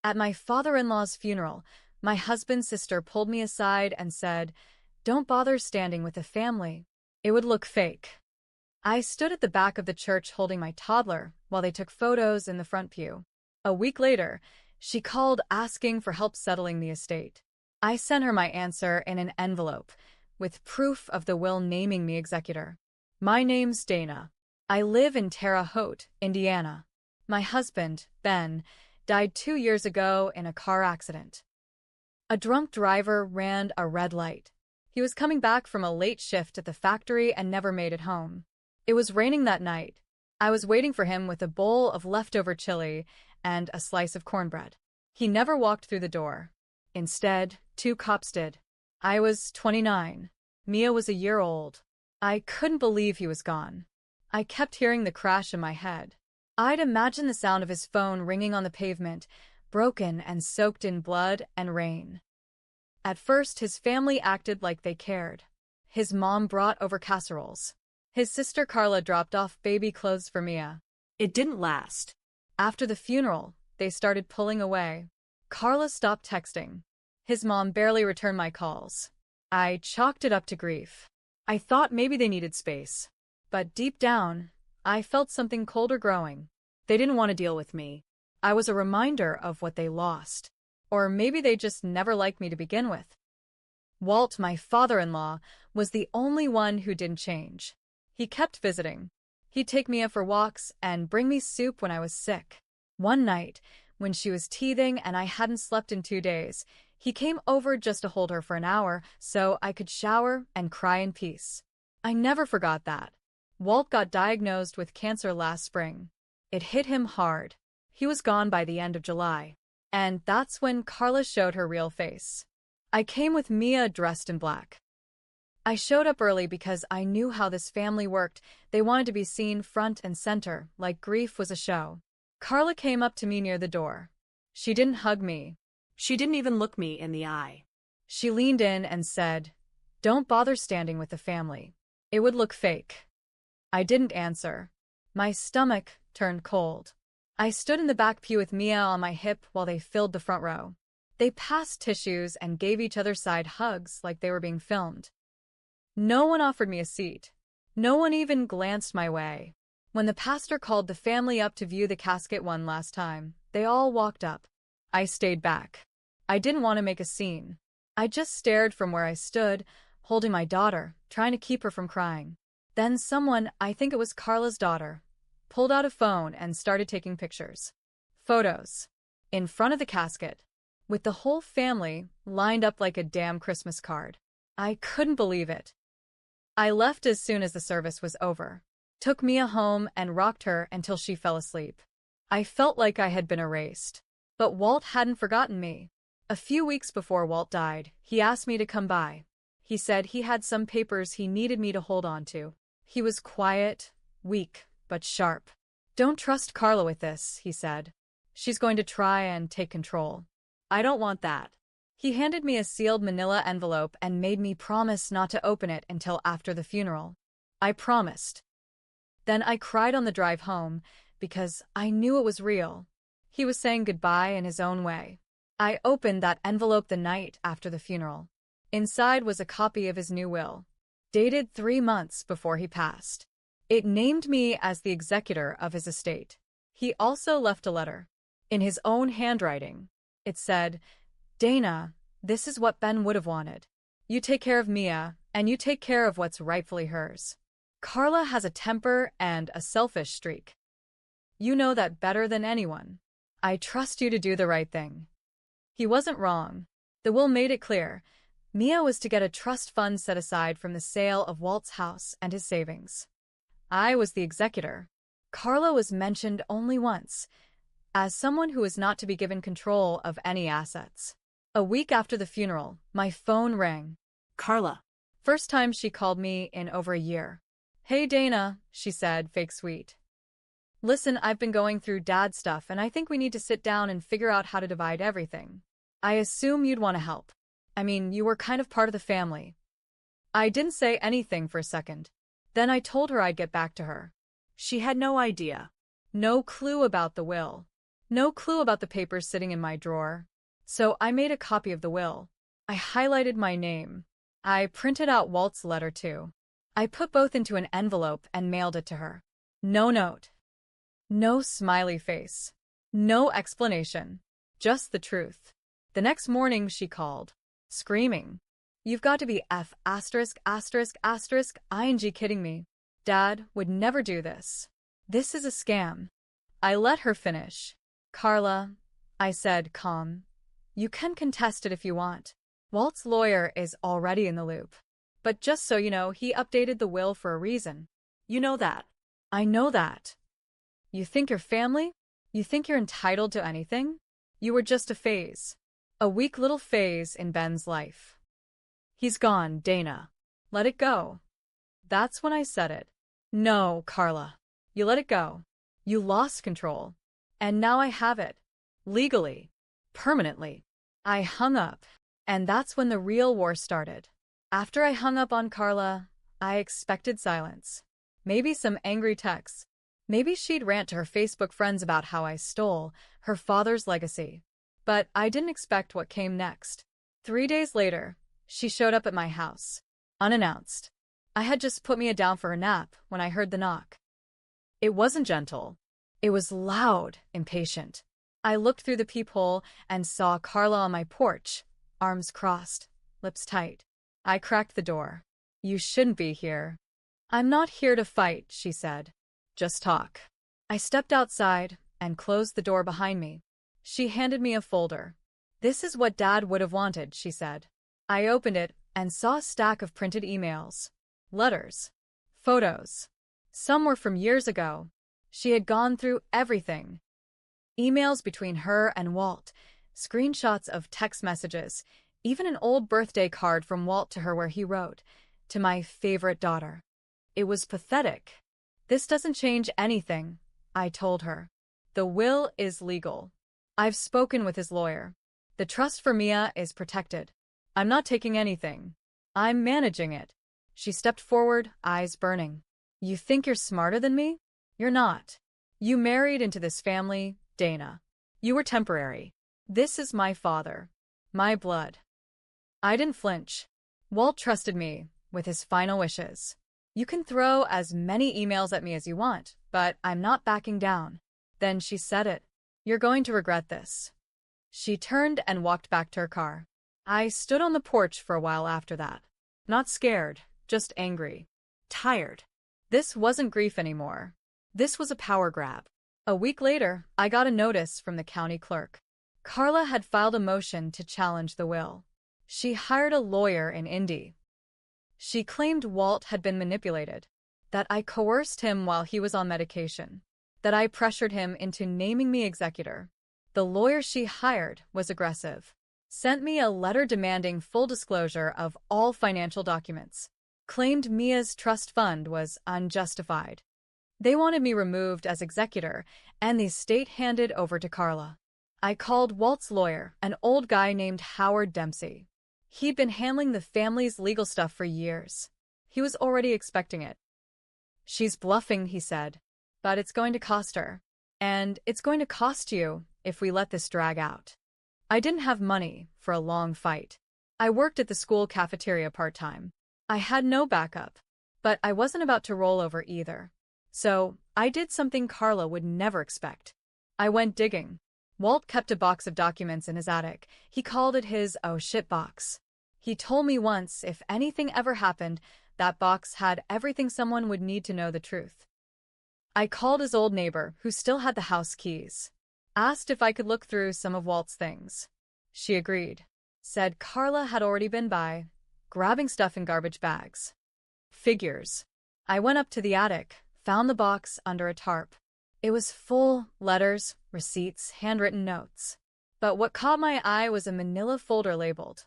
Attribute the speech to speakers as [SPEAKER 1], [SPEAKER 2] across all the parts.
[SPEAKER 1] At my father-in-law's funeral, my husband's sister pulled me aside and said, "Don't bother standing with the family. It would look fake." I stood at the back of the church holding my toddler while they took photos in the front pew. A week later, she called asking for help settling the estate. I sent her my answer in an envelope, with proof of the will naming me executor. My name's Dana. I live in Terre Haute, Indiana. My husband, Ben, died 2 years ago in a car accident. A drunk driver ran a red light. He was coming back from a late shift at the factory and never made it home. It was raining that night. I was waiting for him with a bowl of leftover chili and a slice of cornbread. He never walked through the door. Instead, 2 cops did. I was 29. Mia was a year old. I couldn't believe he was gone. I kept hearing the crash in my head. I'd imagine the sound of his phone ringing on the pavement, broken and soaked in blood and rain. At first, his family acted like they cared. His mom brought over casseroles. His sister Carla dropped off baby clothes for Mia.
[SPEAKER 2] It didn't last.
[SPEAKER 1] After the funeral, they started pulling away. Carla stopped texting. His mom barely returned my calls. I chalked it up to grief. I thought maybe they needed space. But deep down, I felt something colder growing. They didn't want to deal with me. I was a reminder of what they lost. Or maybe they just never liked me to begin with. Walt, my father-in-law, was the only one who didn't change. He kept visiting. He'd take Mia for walks and bring me soup when I was sick. One night, when she was teething and I hadn't slept in 2 days, he came over just to hold her for an hour so I could shower and cry in peace. I never forgot that. Walt got diagnosed with cancer last spring. It hit him hard. He was gone by the end of July. And that's when Carla showed her real face. I came with Mia dressed in black. I showed up early because I knew how this family worked. They wanted to be seen front and center, like grief was a show. Carla came up to me near the door. She didn't hug me.
[SPEAKER 2] She didn't even look me in the eye.
[SPEAKER 1] She leaned in and said, "Don't bother standing with the family. It would look fake." I didn't answer. My stomach turned cold. I stood in the back pew with Mia on my hip while they filled the front row. They passed tissues and gave each other side hugs like they were being filmed. No one offered me a seat. No one even glanced my way. When the pastor called the family up to view the casket one last time, they all walked up. I stayed back. I didn't want to make a scene. I just stared from where I stood, holding my daughter, trying to keep her from crying. Then someone, I think it was Carla's daughter, pulled out a phone and started taking pictures. Photos. In front of the casket. With the whole family lined up like a damn Christmas card. I couldn't believe it. I left as soon as the service was over. Took Mia home and rocked her until she fell asleep. I felt like I had been erased. But Walt hadn't forgotten me. A few weeks before Walt died, he asked me to come by. He said he had some papers he needed me to hold on to. He was quiet, weak, but sharp. "Don't trust Carla with this," he said. "She's going to try and take control." I don't want that. He handed me a sealed manila envelope and made me promise not to open it until after the funeral. I promised. Then I cried on the drive home because I knew it was real. He was saying goodbye in his own way. I opened that envelope the night after the funeral. Inside was a copy of his new will, dated 3 months before he passed. It named me as the executor of his estate. He also left a letter. In his own handwriting, it said, "Dana, this is what Ben would have wanted. You take care of Mia, and you take care of what's rightfully hers. Carla has a temper and a selfish streak. You know that better than anyone. I trust you to do the right thing." He wasn't wrong. The will made it clear. Mia was to get a trust fund set aside from the sale of Walt's house and his savings. I was the executor. Carla was mentioned only once, as someone who was not to be given control of any assets. A week after the funeral, my phone rang.
[SPEAKER 2] Carla.
[SPEAKER 1] First time she called me in over a year. "Hey Dana," she said, fake sweet. "Listen, I've been going through Dad's stuff and I think we need to sit down and figure out how to divide everything. I assume you'd want to help. I mean, you were kind of part of the family." I didn't say anything for a second. Then I told her I'd get back to her.
[SPEAKER 2] She had no idea.
[SPEAKER 1] No clue about the will. No clue about the papers sitting in my drawer. So I made a copy of the will. I highlighted my name. I printed out Walt's letter too. I put both into an envelope and mailed it to her. No note. No smiley face. No explanation. Just the truth. The next morning she called, screaming, "You've got to be F asterisk asterisk asterisk ing kidding me. Dad would never do this. This is a scam." I let her finish. "Carla," I said, calm, "you can contest it if you want. Walt's lawyer is already in the loop. But just so you know, he updated the will for a reason."
[SPEAKER 2] You know that.
[SPEAKER 1] "I know that. You think you're family? You think you're entitled to anything? You were just a phase. A weak little phase in Ben's life. He's gone, Dana. Let it go." That's when I said it. "No, Carla. You let it go. You lost control. And now I have it. Legally. Permanently." I hung up. And that's when the real war started. After I hung up on Carla, I expected silence. Maybe some angry texts. Maybe she'd rant to her Facebook friends about how I stole her father's legacy. But I didn't expect what came next. 3 days later, she showed up at my house. Unannounced. I had just put Mia down for a nap when I heard the knock. It wasn't gentle. It was loud, impatient. I looked through the peephole and saw Carla on my porch, arms crossed, lips tight. I cracked the door. "You shouldn't be here." "I'm not here to fight," she said. "Just talk." I stepped outside and closed the door behind me. She handed me a folder. "This is what Dad would have wanted," she said. I opened it and saw a stack of printed emails. Letters. Photos. Some were from years ago. She had gone through everything. Emails between her and Walt, screenshots of text messages, even an old birthday card from Walt to her where he wrote, "To my favorite daughter." It was pathetic. "This doesn't change anything," I told her. "The will is legal. I've spoken with his lawyer. The trust for Mia is protected. I'm not taking anything. I'm managing it." She stepped forward, eyes burning. "You think you're smarter than me? You're not. You married into this family, Dana. You were temporary. This is my father. My blood." I didn't flinch. Walt trusted me with his final wishes. "You can throw as many emails at me as you want, but I'm not backing down." Then she said it. "You're going to regret this." She turned and walked back to her car. I stood on the porch for a while after that. Not scared, just angry. Tired. This wasn't grief anymore. This was a power grab. A week later, I got a notice from the county clerk. Carla had filed a motion to challenge the will. She hired a lawyer in Indy. She claimed Walt had been manipulated, that I coerced him while he was on medication, that I pressured him into naming me executor. The lawyer she hired was aggressive. Sent me a letter demanding full disclosure of all financial documents. Claimed Mia's trust fund was unjustified. They wanted me removed as executor and the estate handed over to Carla. I called Walt's lawyer, an old guy named Howard Dempsey. He'd been handling the family's legal stuff for years. He was already expecting it. "She's bluffing," he said, "but it's going to cost her. And it's going to cost you if we let this drag out." I didn't have money for a long fight. I worked at the school cafeteria part-time. I had no backup, but I wasn't about to roll over either. So I did something Carla would never expect. I went digging. Walt kept a box of documents in his attic. He called it his "oh shit" box. He told me once if anything ever happened, that box had everything someone would need to know the truth. I called his old neighbor, who still had the house keys. Asked if I could look through some of Walt's things. She agreed. Said Carla had already been by, grabbing stuff in garbage bags. Figures. I went up to the attic, found the box under a tarp. It was full, letters, receipts, handwritten notes. But what caught my eye was a manila folder labeled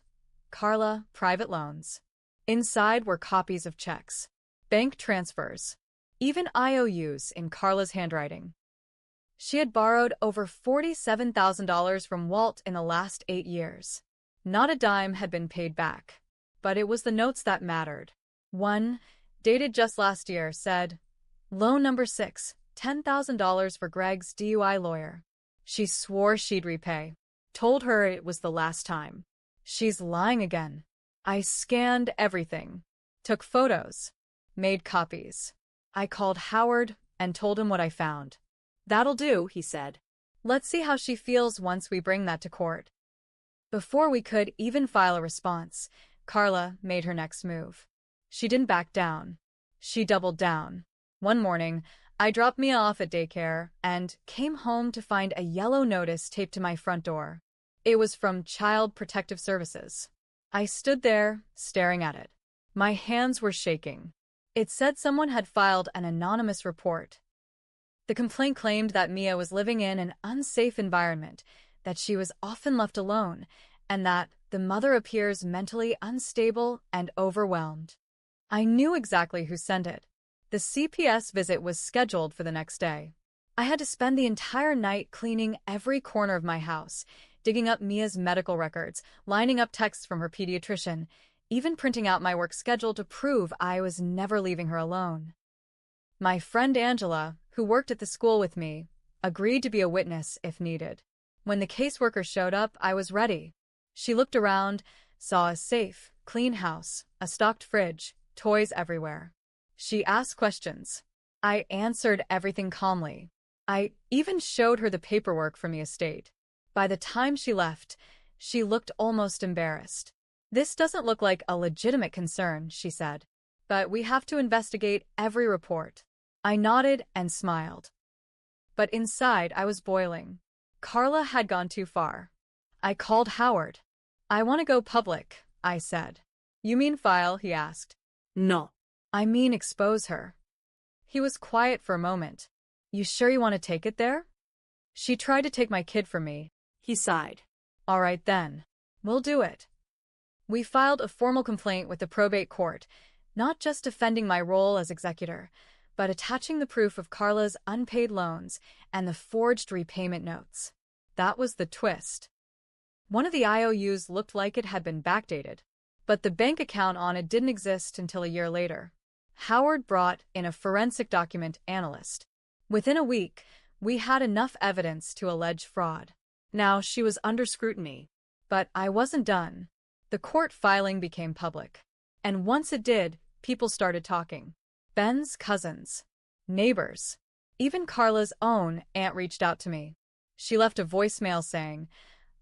[SPEAKER 1] Carla, Private Loans. Inside were copies of checks, bank transfers, even IOUs in Carla's handwriting. She had borrowed over $47,000 from Walt in the last 8 years. Not a dime had been paid back. But it was the notes that mattered. One, dated just last year, said, "Loan number 6, $10,000 for Greg's DUI lawyer." She swore she'd repay. Told her it was the last time. She's lying again. I scanned everything. Took photos. Made copies. I called Howard and told him what I found.
[SPEAKER 2] That'll do, he said.
[SPEAKER 1] Let's see how she feels once we bring that to court. Before we could even file a response, Carla made her next move. She didn't back down. She doubled down. One morning, I dropped Mia off at daycare and came home to find a yellow notice taped to my front door. It was from Child Protective Services. I stood there, staring at it. My hands were shaking. It said someone had filed an anonymous report. The complaint claimed that Mia was living in an unsafe environment, that she was often left alone, and that the mother appears mentally unstable and overwhelmed. I knew exactly who sent it. The CPS visit was scheduled for the next day. I had to spend the entire night cleaning every corner of my house, digging up Mia's medical records, lining up texts from her pediatrician, even printing out my work schedule to prove I was never leaving her alone. My friend Angela, who worked at the school with me, agreed to be a witness if needed. When the caseworker showed up, I was ready. She looked around, saw a safe, clean house, a stocked fridge, toys everywhere. She asked questions. I answered everything calmly. I even showed her the paperwork from the estate. By the time she left, she looked almost embarrassed. This doesn't look like a legitimate concern, she said. But we have to investigate every report. I nodded and smiled. But inside, I was boiling. Carla had gone too far. I called Howard. I want to go public, I said. You mean file? He asked.
[SPEAKER 2] No.
[SPEAKER 1] I mean expose her. He was quiet for a moment. You sure you want to take it there? She tried to take my kid from me.
[SPEAKER 2] He sighed.
[SPEAKER 1] All right then. We'll do it. We filed a formal complaint with the probate court, not just defending my role as executor, but attaching the proof of Carla's unpaid loans and the forged repayment notes. That was the twist. One of the IOUs looked like it had been backdated, but the bank account on it didn't exist until a year later. Howard brought in a forensic document analyst. Within a week, we had enough evidence to allege fraud. Now she was under scrutiny. But I wasn't done. The court filing became public. And once it did, people started talking. Ben's cousins, neighbors, even Carla's own aunt reached out to me. She left a voicemail saying,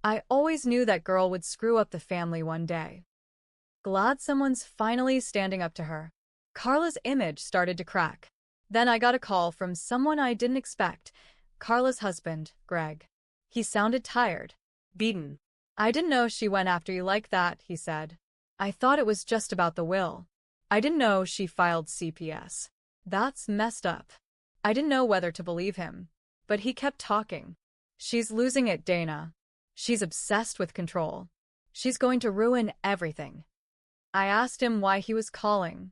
[SPEAKER 1] I always knew that girl would screw up the family one day. Glad someone's finally standing up to her. Carla's image started to crack. Then I got a call from someone I didn't expect, Carla's husband, Greg. He sounded tired, beaten. I didn't know she went after you like that, he said. I thought it was just about the will. I didn't know she filed CPS. That's messed up. I didn't know whether to believe him. But he kept talking. She's losing it, Dana. She's obsessed with control. She's going to ruin everything. I asked him why he was calling.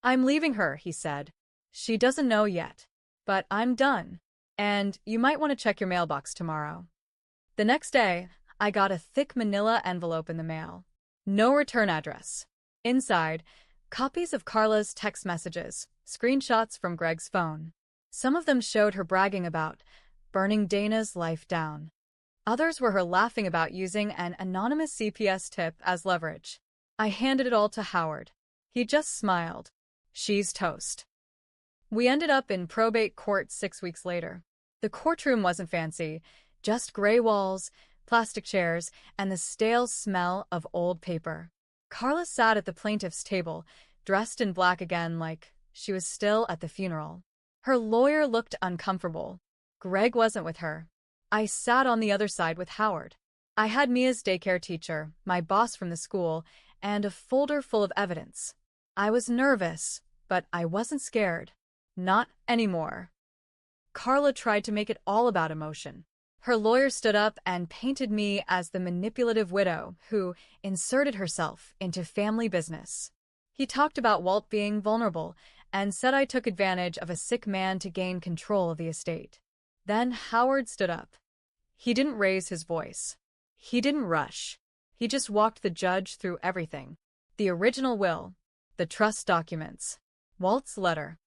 [SPEAKER 1] I'm leaving her, he said. She doesn't know yet. But I'm done. And you might want to check your mailbox tomorrow. The next day, I got a thick manila envelope in the mail. No return address. Inside, copies of Carla's text messages, screenshots from Greg's phone. Some of them showed her bragging about burning Dana's life down. Others were her laughing about using an anonymous CPS tip as leverage. I handed it all to Howard. He just smiled. She's toast. We ended up in probate court 6 weeks later. The courtroom wasn't fancy, just gray walls, plastic chairs, and the stale smell of old paper. Carla sat at the plaintiff's table, dressed in black again like she was still at the funeral. Her lawyer looked uncomfortable. Greg wasn't with her. I sat on the other side with Howard. I had Mia's daycare teacher, my boss from the school, and a folder full of evidence. I was nervous, but I wasn't scared. Not anymore. Carla tried to make it all about emotion. Her lawyer stood up and painted me as the manipulative widow who inserted herself into family business. He talked about Walt being vulnerable and said I took advantage of a sick man to gain control of the estate. Then Howard stood up. He didn't raise his voice. He didn't rush. He just walked the judge through everything. The original will, the trust documents, Walt's letter.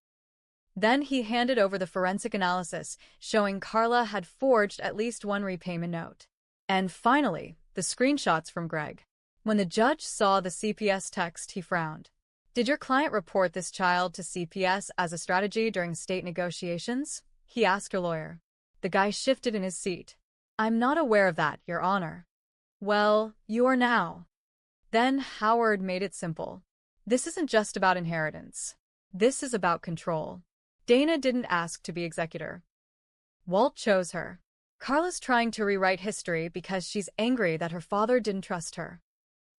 [SPEAKER 1] Then he handed over the forensic analysis, showing Carla had forged at least one repayment note. And finally, the screenshots from Greg. When the judge saw the CPS text, he frowned. Did your client report this child to CPS as a strategy during state negotiations? He asked her lawyer. The guy shifted in his seat. I'm not aware of that, Your Honor. Well, you are now. Then Howard made it simple. This isn't just about inheritance. This is about control. Dana didn't ask to be executor. Walt chose her. Carla's trying to rewrite history because she's angry that her father didn't trust her.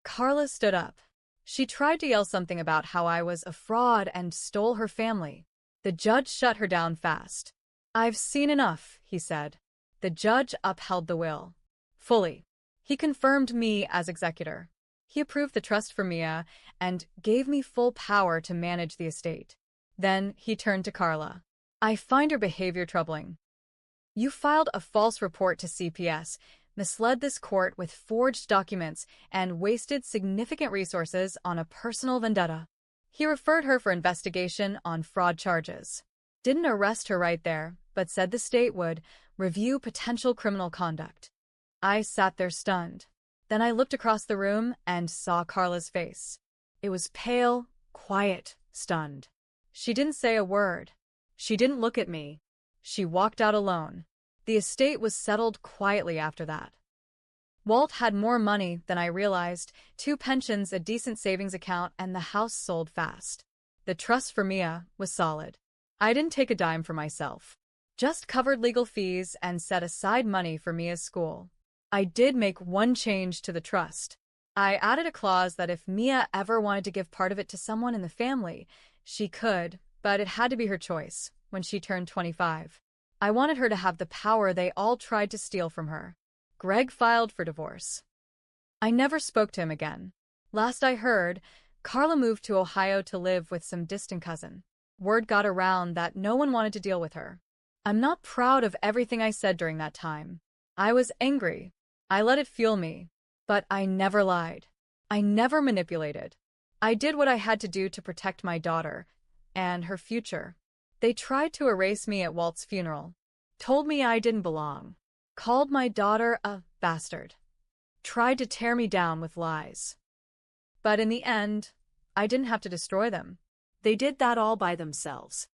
[SPEAKER 1] Carla stood up. She tried to yell something about how I was a fraud and stole her family. The judge shut her down fast. I've seen enough, he said. The judge upheld the will. Fully. He confirmed me as executor. He approved the trust for Mia and gave me full power to manage the estate. Then he turned to Carla. I find your behavior troubling. You filed a false report to CPS, misled this court with forged documents, and wasted significant resources on a personal vendetta. He referred her for investigation on fraud charges. Didn't arrest her right there, but said the state would review potential criminal conduct. I sat there stunned. Then I looked across the room and saw Carla's face. It was pale, quiet, stunned. She didn't say a word. She didn't look at me. She walked out alone. The estate was settled quietly after that. Walt had more money than I realized, 2 pensions, a decent savings account, and the house sold fast. The trust for Mia was solid. I didn't take a dime for myself. Just covered legal fees and set aside money for Mia's school. I did make one change to the trust. I added a clause that if Mia ever wanted to give part of it to someone in the family, she could, but it had to be her choice when she turned 25. I wanted her to have the power they all tried to steal from her. Greg filed for divorce. I never spoke to him again. Last I heard, Carla moved to Ohio to live with some distant cousin. Word got around that no one wanted to deal with her. I'm not proud of everything I said during that time. I was angry. I let it fuel me. But I never lied. I never manipulated. I did what I had to do to protect my daughter and her future. They tried to erase me at Walt's funeral, told me I didn't belong, called my daughter a bastard, tried to tear me down with lies. But in the end, I didn't have to destroy them.
[SPEAKER 2] They did that all by themselves.